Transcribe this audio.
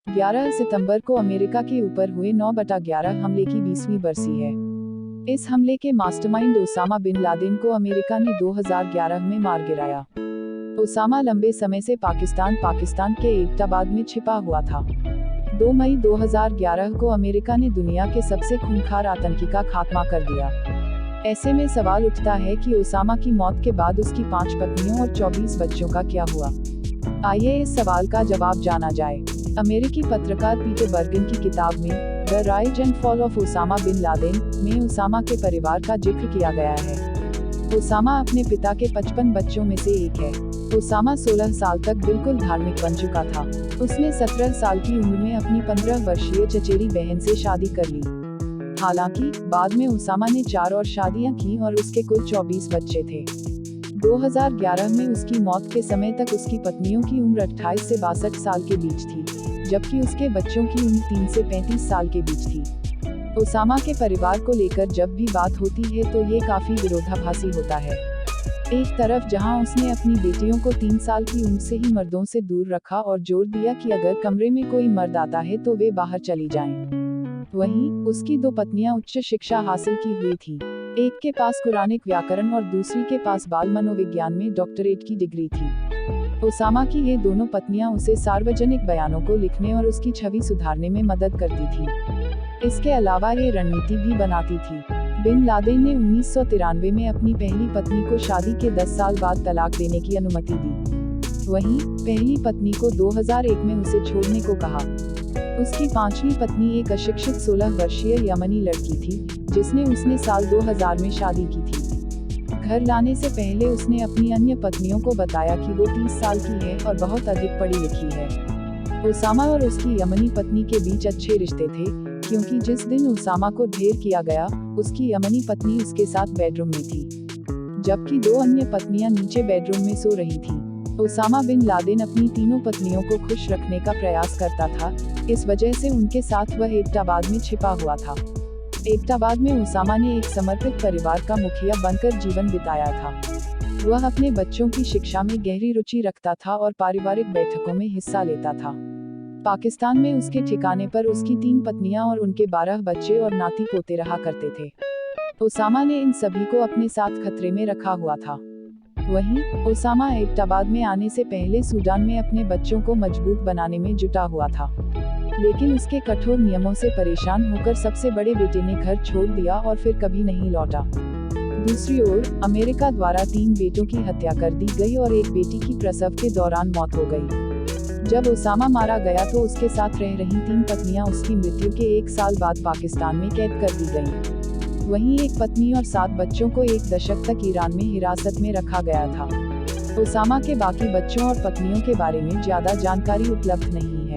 11 सितंबर को अमेरिका के ऊपर हुए 9/11 हमले की 20वीं बरसी है। इस हमले के मास्टरमाइंड ओसामा बिन लादेन को अमेरिका ने 2011 में मार गिराया। ओसामा लंबे समय से पाकिस्तान के एबटाबाद में छिपा हुआ था। 2 मई 2011 को अमेरिका ने दुनिया के सबसे खूंखार आतंकी का खात्मा कर दिया। ऐसे में सवाल उठता है कि ओसामा की मौत के बाद उसकी 5 पत्नियों और 24 बच्चों का क्या हुआ। आइए इस सवाल का जवाब जाना जाए। अमेरिकी पत्रकार पीटर बर्गन की किताब में the rise and fall of Osama bin Laden में ओसामा के परिवार का जिक्र किया गया है। ओसामा अपने पिता के 55 बच्चों में से एक है। ओसामा 16 साल तक बिल्कुल धार्मिक बन चुका था। उसने 17 साल की उम्र में अपनी 15 वर्षीय चचेरी बहन से शादी कर ली। हालांकि बाद में ओसामा ने 4 और शादियां की और उसके कुल 24 बच्चे थे। 2011 में उसकी मौत के समय तक उसकी पत्नियों की उम्र 28 से 62 साल के बीच थी, जबकि उसके बच्चों की उम्र 3 से 35 साल के बीच थी। ओसामा के परिवार को लेकर जब भी बात होती है तो ये काफी विरोधाभासी होता है। एक तरफ जहां उसने अपनी बेटियों को 3 साल की उम्र से ही मर्दों से दूर रखा और जोर दिया कि अगर कमरे में कोई मर्द आता है तो वे बाहर चली जाएं। वहीं उसकी 2 पत्नियां उच्च शिक्षा हासिल की हुई थी। एक के पास कुरानिक व्याकरण और दूसरी के पास बाल मनोविज्ञान में डॉक्टरेट की डिग्री थी। ओसामा की ये दोनों पत्नियां उसे सार्वजनिक बयानों को लिखने और उसकी छवि सुधारने में मदद करती थी। इसके अलावा ये रणनीति भी बनाती थी। बिन लादेन ने 1993 में अपनी पहली पत्नी को शादी के 10 साल बाद तलाक देने की अनुमति दी। वहीं पहली पत्नी को 2001 में उसे छोड़ने को कहा। उसकी 5वीं पत्नी एक अशिक्षित 16 वर्षीय यमनी लड़की थी, जिसने उसने साल 2000 में शादी की थी। घर लाने से पहले उसने अपनी अन्य पत्नियों को बताया कि वो 30 साल की है और बहुत अधिक पढ़ी लिखी है। ओसामा और उसकी यमनी पत्नी के बीच अच्छे रिश्ते थे, क्योंकि जिस दिन ओसामा को ढेर किया गया, उसकी यमनी पत्नी उसके साथ बेडरूम में थी, जबकि 2 अन्य पत्नियां नीचे बेडरूम में सो रही थी। ओसामा बिन लादेन अपनी तीनों पत्नियों को खुश रखने का प्रयास करता था, इस वजह से उनके साथ वह एबटाबाद में छिपा हुआ था। एबटाबाद में ओसामा ने एक समर्पित परिवार का मुखिया बनकर जीवन बिताया था। वह अपने बच्चों की शिक्षा में गहरी रुचि रखता था और पारिवारिक बैठकों में हिस्सा लेता था। पाकिस्तान में उसके ठिकाने पर उसकी 3 पत्नियां और उनके 12 बच्चे और नाती पोते रहा करते थे। ओसामा ने इन सभी को अपने साथ खतरे में रखा हुआ था। वहीं ओसामा एबटाबाद में आने से पहले सूडान में अपने बच्चों को मजबूत बनाने में जुटा हुआ था, लेकिन उसके कठोर नियमों से परेशान होकर सबसे बड़े बेटे ने घर छोड़ दिया और फिर कभी नहीं लौटा। दूसरी ओर अमेरिका द्वारा 3 बेटों की हत्या कर दी गई और एक बेटी की प्रसव के दौरान मौत हो गई। जब ओसामा मारा गया तो उसके साथ रह रही 3 पत्नियां उसकी मृत्यु के 1 साल बाद पाकिस्तान में कैद कर दी गईं। वहीं एक पत्नी और 7 बच्चों को 1 दशक तक ईरान में हिरासत में रखा गया था। ओसामा के बाकी बच्चों और पत्नियों के बारे में ज्यादा जानकारी उपलब्ध नहीं है।